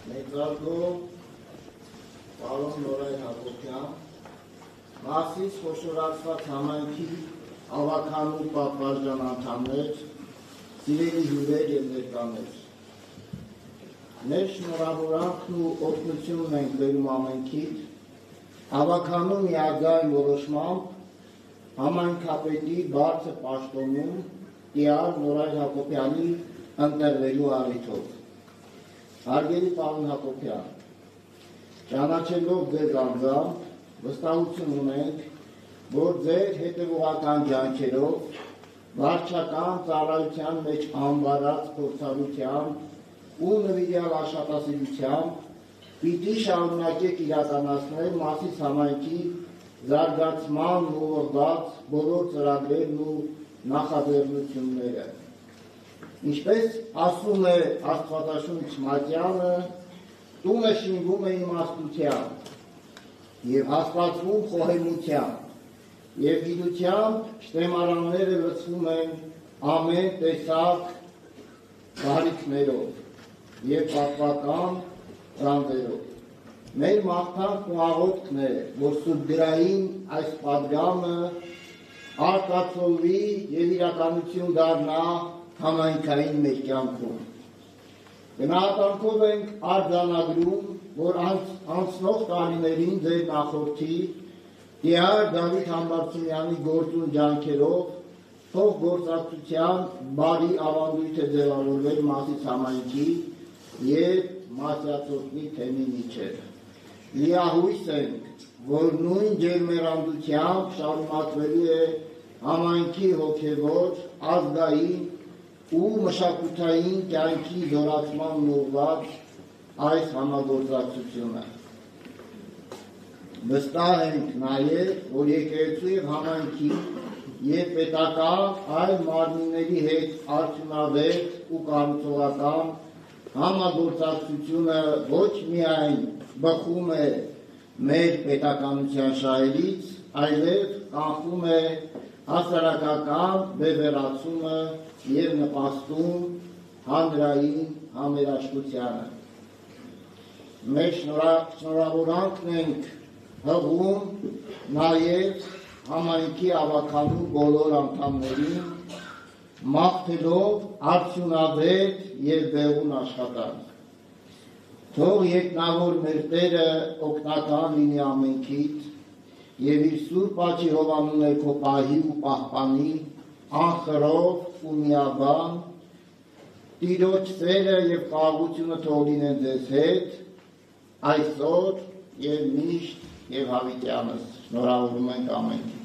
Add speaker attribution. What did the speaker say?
Speaker 1: Մեծարգո պարոն Նորայր Հակոբյան, Մասիս խոշորացված համայնքի ավականու պատվարժան անդամներ, սիրելի հյուրեր և ներկաներ։ Մեր շնորհավորանքն ու օգնությունն ենք բերում ամենքիդ, ավականու միաձայն որոշմամբ համայնքապետի բարձր պաշտոնում տյալ Նորայր Հակոբյանի ընտրվելու առիթով։ Հարգելի պարոն Հակոբյան, ճանաչելով ձեզ անձամբ, վստահություն ունենք, որ ձեր հետևողական ջանքերով, վարչական ծառայության մեջ անվարած փորձառությամբ ու նվիրյալ աշխատասիրությամբ պիտի շարունակեք իրականացնել Մասիս համայնքի զարգացմանն ուղղված բոլոր ծրագրերն ու նախաձեռնությունները։ Ինչպես ասում է Աստվածաշունչ Մատյանը, տունը շինվում է իմաստությամբ և հաստատվում խոհեմությամբ, և գիտությամբ շտեմարանները լցվում են ամեն տեսակ բարիքներով և պատվական ծանծերով։ Մեր մաղթանքն ու աղոթքն է, որ սուրբգրային այս պատգամը արտացոլվի և իրականություն դառնա համայնքային մեր կյանքում։ Գնահատանքով ենք արձանագրում, որ անցնող տարիներին ձեր նախորդի տյալ Դավիթ Համբարձումյանի գործուն ջանքերով փոխգործակցության բարի ավանդույթ է ձևավորվել Մասիս համայնքի և մասյացորդի թեմի միջև։ Լիահույս ենք, որ նույն ջերմեռանդությամբ շարունակվելու է համայնքի հոգևոր, ազգային ու մշակութային կյանքի զորացման ուղղված այս համագործակցությունը։ Վստահ ենք նաև, որ եկեղեցու և համայնքի և պետական այլ մարմինների հետ արդյունավետ ու կառուցողական համագործակցությունը ոչ միայն բխում է մեր պետականության շահերից, այլև կանխում է հասարակական բևեռացումը և նպաստում հանրային համերաշխությանը։ Մեր շնորհավորանքն ենք հղում նաև համայնքի ավականու բոլոր անդամներին, մաղթելով արդյունավետ և բեղուն աշխատանք։ Թող երկնավոր մեր Տերը օգնական լինի ամենքիդ և իր սուրբ աջի հովանու ներքո պահի ու պահպանի անխռով ու միաբան, Տիրոջ սերը և խաղաղությունը թող լինեն ձեզ հետ, այսօր և միշտ և հավիտյանս։ Շնորհավորում ենք ամենքին։